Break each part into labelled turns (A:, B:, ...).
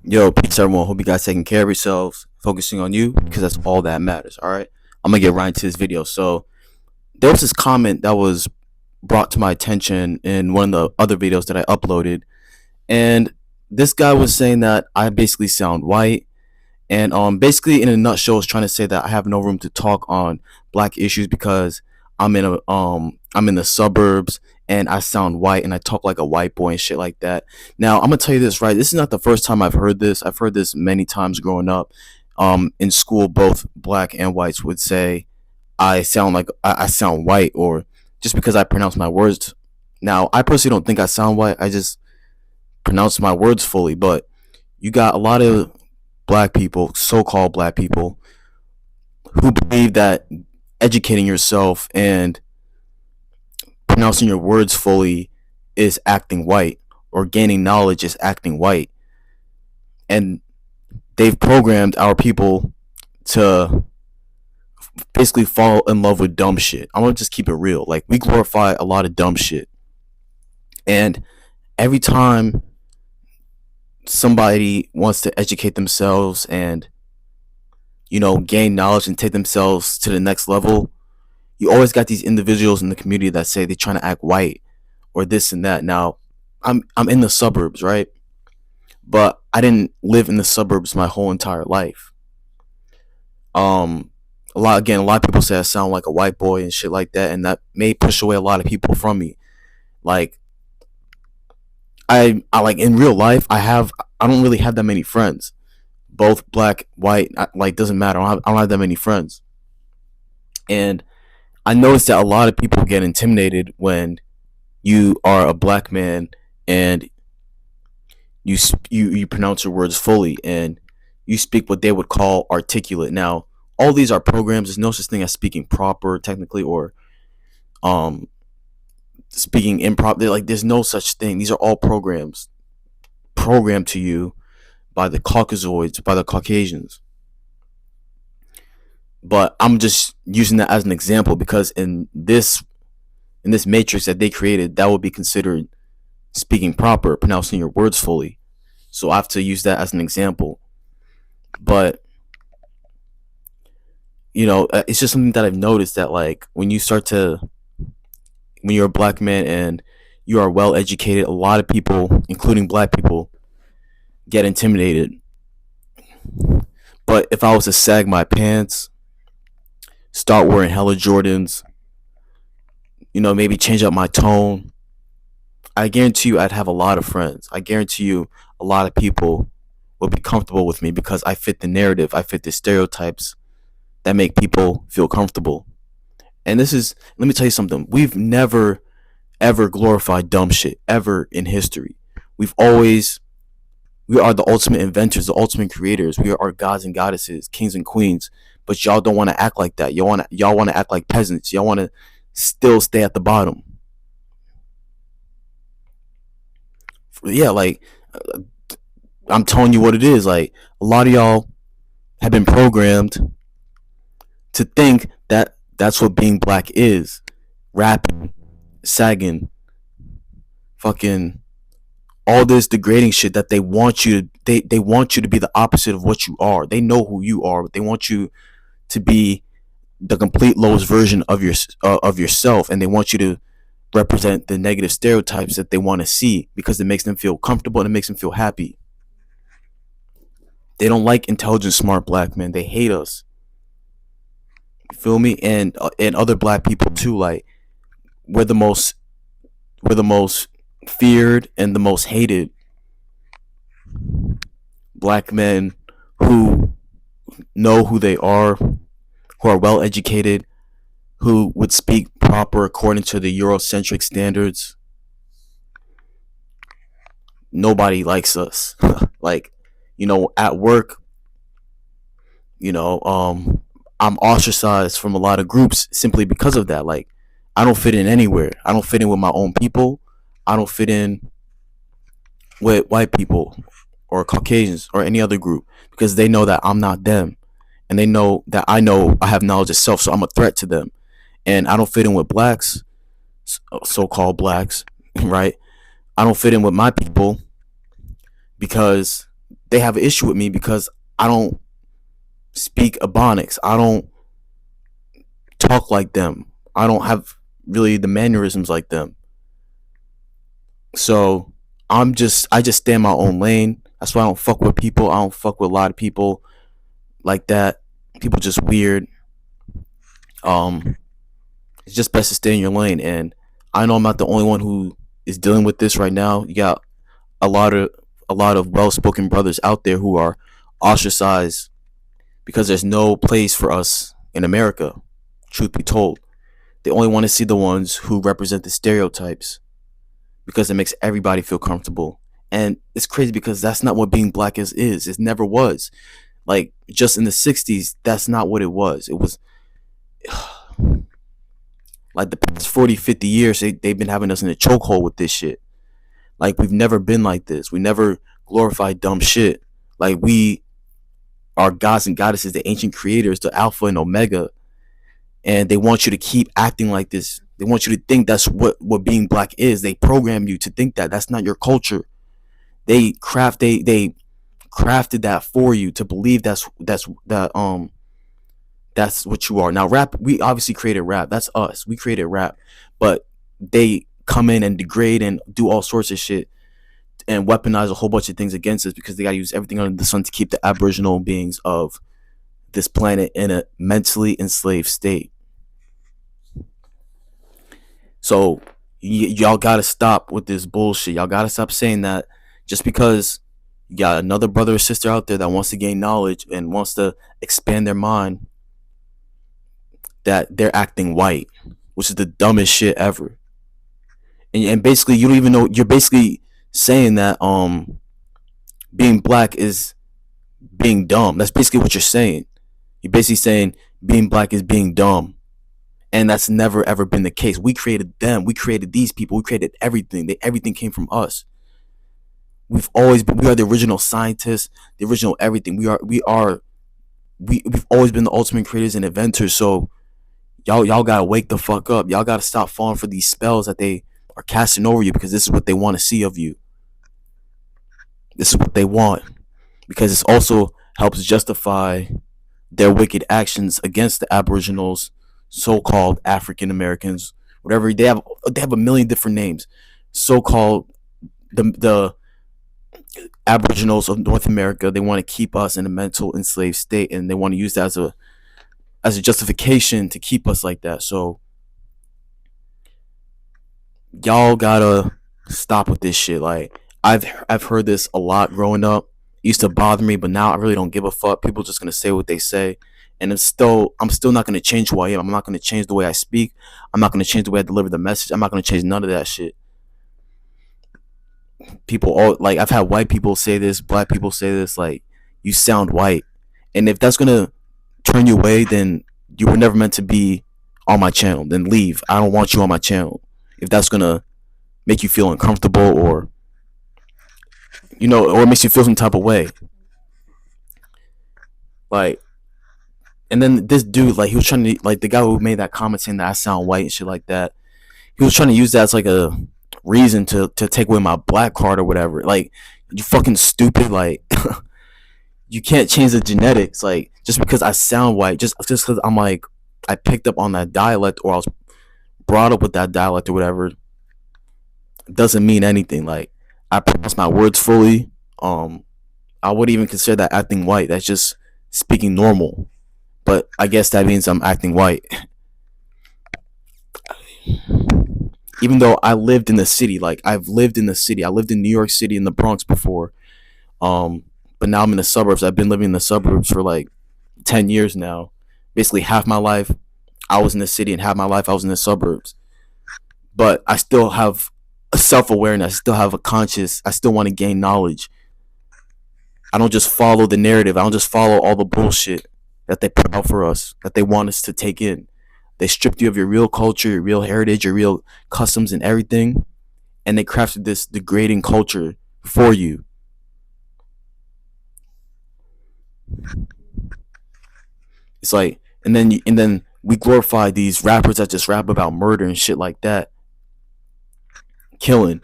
A: Yo, peace everyone. Hope you guys taking care of yourselves, focusing on you because that's all that matters. All right, I'm gonna get right into this video. So there was this comment that was brought to my attention in one of the other videos that I uploaded, and this guy was saying that I basically sound white, and basically in a nutshell, was trying to say that I have no room to talk on black issues because I'm in the suburbs and I sound white and I talk like a white boy and shit like that. Now I'm gonna tell you this, right? This is not the first time I've heard this. I've heard this many times growing up. In school, both black and whites would say I sound white, or just because I pronounce my words. Now I personally don't think I sound white. I just pronounce my words fully. But you got a lot of black people, so-called black people, who believe that educating yourself and pronouncing your words fully is acting white, or gaining knowledge is acting white. And they've programmed our people to basically fall in love with dumb shit. I'm gonna just keep it real. Like, we glorify a lot of dumb shit. And every time somebody wants to educate themselves and, gain knowledge and take themselves to the next level, you always got these individuals in the community that say they're trying to act white or this and that. Now, I'm in the suburbs, right? But I didn't live in the suburbs my whole entire life. Um, a lot of people say I sound like a white boy and shit like that, and that may push away a lot of people from me. Like, I like in real life, I don't really have that many friends, both black, white. Like, doesn't matter. I don't have that many friends, and I noticed that a lot of people get intimidated when you are a black man and you pronounce your words fully and you speak what they would call articulate. Now, all these are programs. There's no such thing as speaking proper technically, or um speaking improper. Like, there's no such thing. These are all programs programmed to you by the Caucasoids, by the Caucasians. But I'm just using that as an example because in this matrix that they created, that would be considered speaking proper, pronouncing your words fully. So I have to use that as an example. But it's just something that I've noticed, that like when you're a black man and you are well educated, a lot of people, including black people, get intimidated. But if I was to sag my pants, start wearing hella Jordans, maybe change up my tone, I guarantee you I'd have a lot of friends. I guarantee you a lot of people will be comfortable with me because I fit the narrative, I fit the stereotypes that make people feel comfortable. And let me tell you something. We've never ever glorified dumb shit ever in history. We've always we are the ultimate inventors, the ultimate creators. We are gods and goddesses, kings and queens. But y'all don't want to act like that. Y'all want to act like peasants. Y'all want to still stay at the bottom. Yeah, like, I'm telling you what it is. Like, a lot of y'all have been programmed to think that that's what being black is. Rapping, sagging, fucking all this degrading shit that they want you to be the opposite of what you are. They know who you are, but they want you to be the complete lowest version of yourself, and they want you to represent the negative stereotypes that they want to see because it makes them feel comfortable and it makes them feel happy. They don't like intelligent, smart black men. They hate us. You feel me? And other black people too. Like, we're the most we're the most feared and the most hated black men who know who they are, who are well educated, who would speak proper according to the Eurocentric standards. Nobody likes us. Like, at work, you know, um, I'm ostracized from a lot of groups simply because of that. Like, I don't fit in anywhere. I don't fit in with my own people. I don't fit in with white people or Caucasians or any other group because they know that I'm not them. And they know I have knowledge of self, so I'm a threat to them. And I don't fit in with blacks, so called blacks, right? I don't fit in with my people because they have an issue with me because I don't speak Ebonics. I don't talk like them. I don't have really the mannerisms like them. So I just stay in my own lane. That's why I don't fuck with people. I don't fuck with a lot of people like that. People just weird. Um, it's just best to stay in your lane. And I know I'm not the only one who is dealing with this right now. You got a lot of well spoken brothers out there who are ostracized because there's no place for us in America. Truth be told, they only want to see the ones who represent the stereotypes because it makes everybody feel comfortable. And it's crazy because that's not what being black is. It never was. Like just in the 60s, that's not what it was. It was like the past 40, 50 years, they've been having us in a chokehold with this shit. Like we've never been like this. We never glorified dumb shit. Like we are gods and goddesses, the ancient creators, the alpha and omega. And they want you to keep acting like this. They want you to think that's what being black is. They program you to think that. That's not your culture. They crafted that for you to believe that's what you are. Now rap, we obviously created rap. That's us. We created rap. But they come in and degrade and do all sorts of shit and weaponize a whole bunch of things against us because they gotta use everything under the sun to keep the aboriginal beings of this planet in a mentally enslaved state. So y'all gotta stop with this bullshit. Y'all gotta stop saying that just because you got another brother or sister out there that wants to gain knowledge and wants to expand their mind, that they're acting white, which is the dumbest shit ever. And basically, you don't even know. You're basically saying that being black is being dumb. That's basically what you're saying. You're basically saying being black is being dumb. And that's never ever been the case. We created them. We created these people. We created everything. Everything came from us. We are the original scientists, the original everything. We've always been the ultimate creators and inventors. So y'all gotta wake the fuck up. Y'all gotta stop falling for these spells that they are casting over you because this is what they want to see of you. This is what they want. Because this also helps justify their wicked actions against the Aboriginals, so-called African Americans, whatever they have a million different names. So-called the Aboriginals of North America, they want to keep us in a mental enslaved state, and they want to use that as a justification to keep us like that. So y'all gotta stop with this shit. Like I've heard this a lot growing up. It used to bother me, but now I really don't give a fuck. People just gonna say what they say, and I'm still not gonna change who I am. I'm not gonna change the way I speak. I'm not gonna change the way I deliver the message. I'm not gonna change none of that shit. People all like I've had white people say this, black people say this, like you sound white. And if that's gonna turn you away, then you were never meant to be on my channel. Then leave. I don't want you on my channel. If that's gonna make you feel uncomfortable or or it makes you feel some type of way. Like and then this dude, like he was trying to like the guy who made that comment saying that I sound white and shit like that. He was trying to use that as like a reason to take away my black card or whatever. Like you fucking stupid. Like you can't change the genetics. Like just because I sound white, just because I'm like I picked up on that dialect or I was brought up with that dialect or whatever, doesn't mean anything. Like I pronounce my words fully. I wouldn't even consider that acting white. That's just speaking normal. But I guess that means I'm acting white. Even though I lived in the city, like I've lived in the city. I lived in New York City in the Bronx before. But now I'm in the suburbs. I've been living in the suburbs for like 10 years now. Basically half my life I was in the city and half my life I was in the suburbs. But I still have a self-awareness. I still have a conscious. I still want to gain knowledge. I don't just follow the narrative. I don't just follow all the bullshit that they put out for us, that they want us to take in. They stripped you of your real culture, your real heritage, your real customs and everything, and they crafted this degrading culture for you. It's like, and then we glorify these rappers that just rap about murder and shit like that, killing.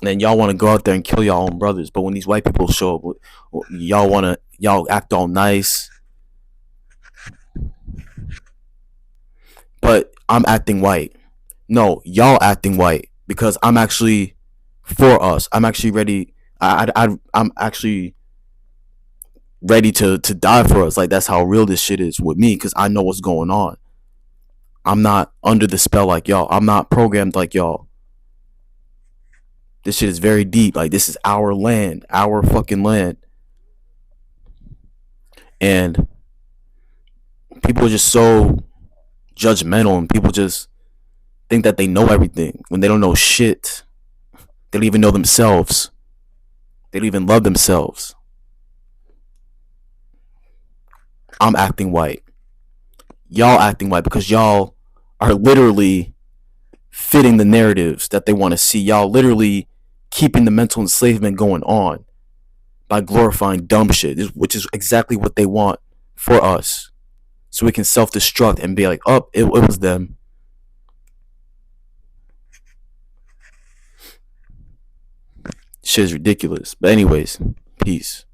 A: And y'all want to go out there and kill y'all own brothers. But when these white people show up, y'all act all nice. But I'm acting white. No, y'all acting white because I'm actually for us. I'm actually ready. I'm actually ready to die for us. Like that's how real this shit is with me because I know what's going on. I'm not under the spell like y'all. I'm not programmed like y'all. This shit is very deep. Like this is our land, our fucking land, and people are just so judgmental, and people just think that they know everything when they don't know shit. They don't even know themselves. They don't even love themselves. I'm acting white. Y'all acting white because y'all are literally fitting the narratives that they want to see. Y'all literally keeping the mental enslavement going on by glorifying dumb shit, which is exactly what they want for us. So we can self destruct and be like, oh, it was them. Shit is ridiculous. But, anyways, peace.